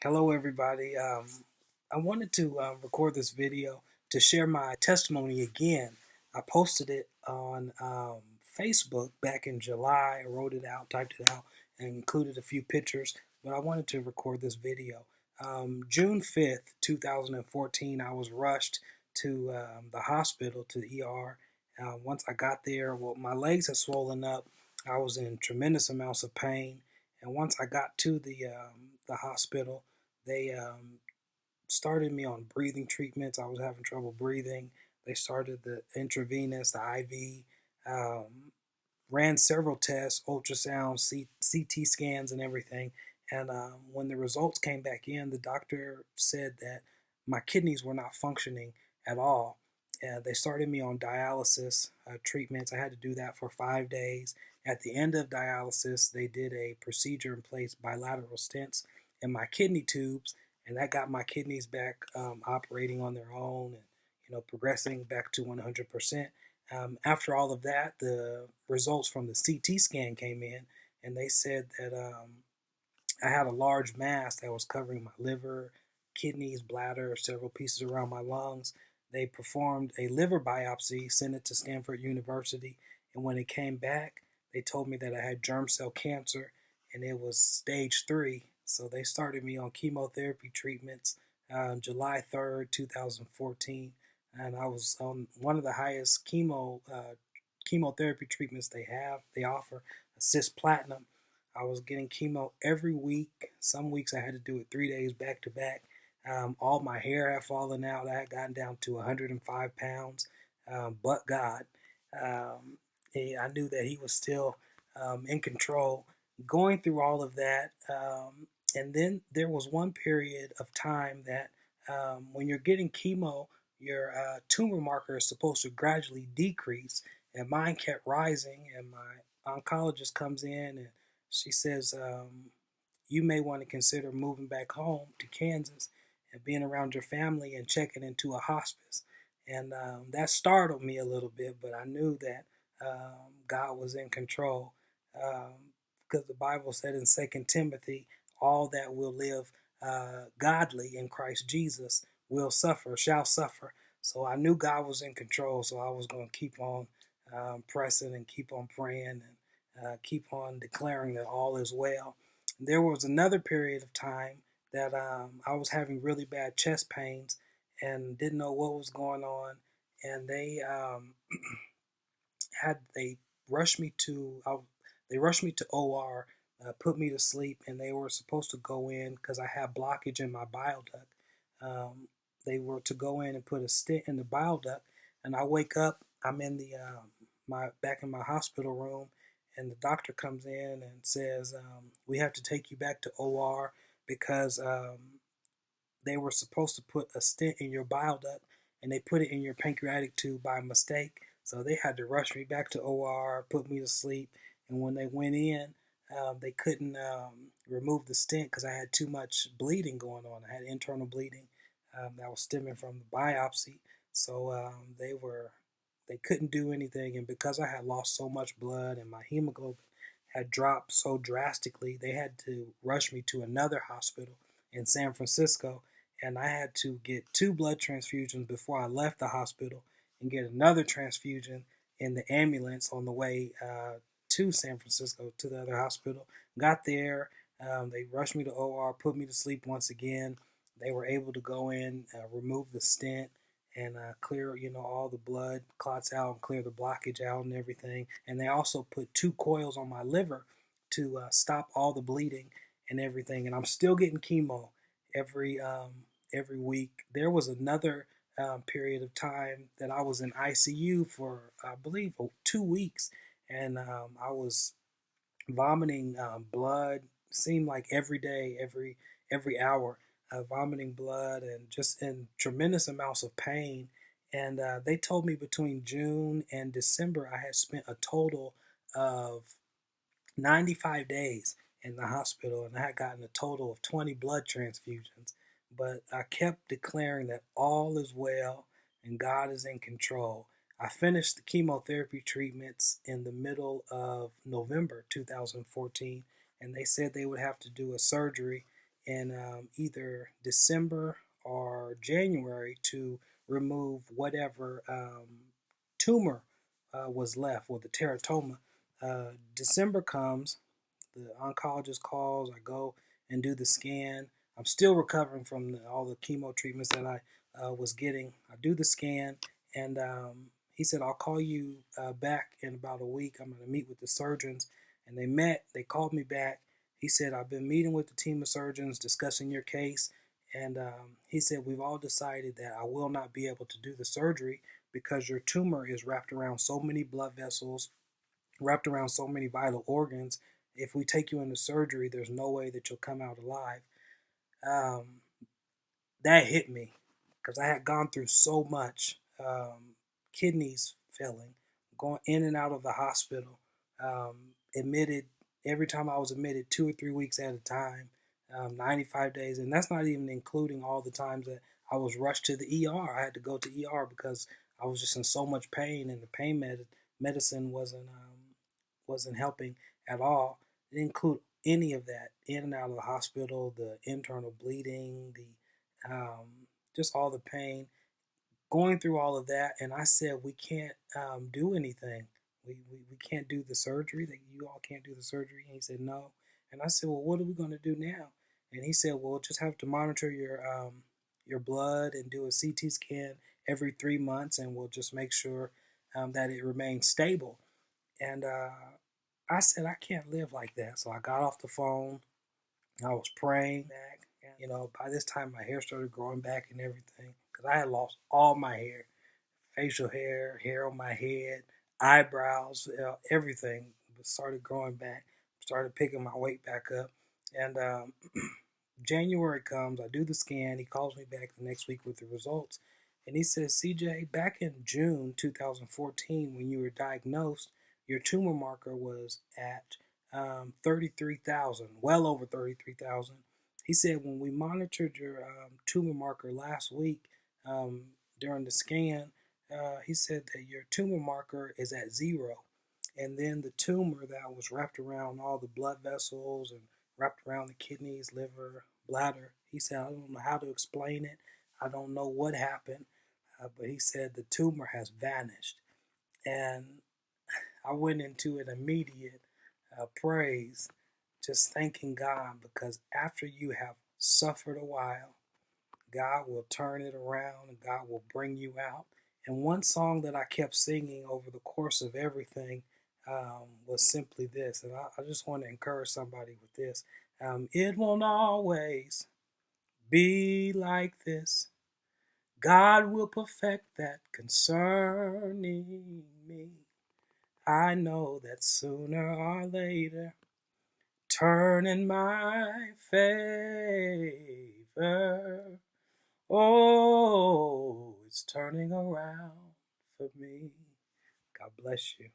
Hello, everybody. I wanted to record this video to share my testimony again. I posted it on Facebook back in July. I wrote it out, typed it out, and included a few pictures, but I wanted to record this video. June 5th, 2014, I was rushed to the hospital, to the ER. Once I got there, well, my legs had swollen up. I was in tremendous amounts of pain. And once I got to the hospital, they started me on breathing treatments. I was having trouble breathing. They started the intravenous, the IV, ran several tests, ultrasound, CT scans, and everything. And when the results came back in, the doctor said that my kidneys were not functioning at all. They started me on dialysis treatments. I had to do that for 5 days. At the end of dialysis, they did a procedure and placed bilateral stents in my kidney tubes, and that got my kidneys back operating on their own and progressing back to 100%. After all of that, the results from the CT scan came in, and they said that I had a large mass that was covering my liver, kidneys, bladder, several pieces around my lungs. They performed a liver biopsy, sent it to Stanford University, and when it came back, they told me that I had germ cell cancer, and it was stage 3. So they started me on chemotherapy treatments July 3rd, 2014, and I was on one of the highest chemotherapy treatments they have. They offer a cisplatin. I was getting chemo every week. Some weeks I had to do it 3 days back to back. All my hair had fallen out. I had gotten down to 105 pounds. But God, um, I knew that He was still in control. Going through all of that, and then there was one period of time that when you're getting chemo, your tumor marker is supposed to gradually decrease, and mine kept rising. And my oncologist comes in and she says, you may want to consider moving back home to Kansas and being around your family and checking into a hospice. And that startled me a little bit, but I knew that God was in control, because the Bible said in 2 Timothy, all that will live godly in Christ Jesus will suffer, shall suffer. So I knew God was in control, so I was going to keep on pressing and keep on praying and keep on declaring that all is well. There was another period of time that I was having really bad chest pains and didn't know what was going on, and they rushed me to OR, put me to sleep, and they were supposed to go in because I had blockage in my bile duct. They were to go in and put a stent in the bile duct, and I wake up. I'm in the my back in my hospital room, and the doctor comes in and says, "We have to take you back to OR because they were supposed to put a stent in your bile duct, and they put it in your pancreatic tube by mistake. So they had to rush me back to OR, put me to sleep, and when they went in, they couldn't remove the stent because I had too much bleeding going on. I had internal bleeding that was stemming from the biopsy. So they couldn't do anything, and because I had lost so much blood and my hemoglobin had dropped so drastically, they had to rush me to another hospital in San Francisco, and I had to get 2 blood transfusions before I left the hospital and get another transfusion in the ambulance on the way to San Francisco to the other hospital. Got there, they rushed me to OR, put me to sleep once again. They were able to go in, remove the stent, and clear all the blood clots out and clear the blockage out and everything. And they also put 2 coils on my liver to stop all the bleeding and everything. And I'm still getting chemo every every week. There was another period of time that I was in ICU for, I believe, 2 weeks, and I was vomiting blood. Seemed like every day, every hour, vomiting blood and just in tremendous amounts of pain. And they told me between June and December I had spent a total of 95 days in the hospital, and I had gotten a total of 20 blood transfusions. But I kept declaring that all is well and God is in control. I finished the chemotherapy treatments in the middle of November 2014, and they said they would have to do a surgery in either December or January to remove whatever tumor was left, or the teratoma. December comes, the oncologist calls, I go and do the scan. I'm still recovering from all the chemo treatments that I was getting. I do the scan, and he said, I'll call you back in about a week. I'm going to meet with the surgeons. And they called me back. He said, I've been meeting with the team of surgeons discussing your case. And he said, we've all decided that I will not be able to do the surgery because your tumor is wrapped around so many blood vessels, wrapped around so many vital organs. If we take you into surgery, there's no way that you'll come out alive. Um, that hit me because I had gone through so much, kidneys failing, going in and out of the hospital, admitted every time I was admitted 2 or 3 weeks at a time, 95 days. And that's not even including all the times that I was rushed to the ER. I had to go to ER because I was just in so much pain, and the medicine wasn't helping at all. It didn't include any of that, in and out of the hospital, the internal bleeding, the just all the pain, going through all of that. And I said, we can't do anything. We can't do the surgery. That you all can't do the surgery. And he said, no. And I said, well, what are we going to do now? And he said, well, just have to monitor your blood and do a CT scan every 3 months, and we'll just make sure that it remains stable. And I said, I can't live like that. So I got off the phone. I was praying back. And, by this time my hair started growing back and everything, because I had lost all my hair, facial hair, hair on my head, eyebrows, everything started growing back. Started picking my weight back up. And January comes, I do the scan. He calls me back the next week with the results. And he says, CJ, back in June 2014, when you were diagnosed, your tumor marker was at 33,000, well over 33,000. He said, when we monitored your tumor marker last week um, during the scan, he said that your tumor marker is at 0. And then the tumor that was wrapped around all the blood vessels and wrapped around the kidneys, liver, bladder, he said, I don't know how to explain it. I don't know what happened. But he said the tumor has vanished. And I went into an immediate praise, just thanking God, because after you have suffered a while, God will turn it around and God will bring you out. And one song that I kept singing over the course of everything was simply this. And I just want to encourage somebody with this. It won't always be like this. God will perfect that concerning me. I know that sooner or later, turn in my favor. Oh, it's turning around for me. God bless you.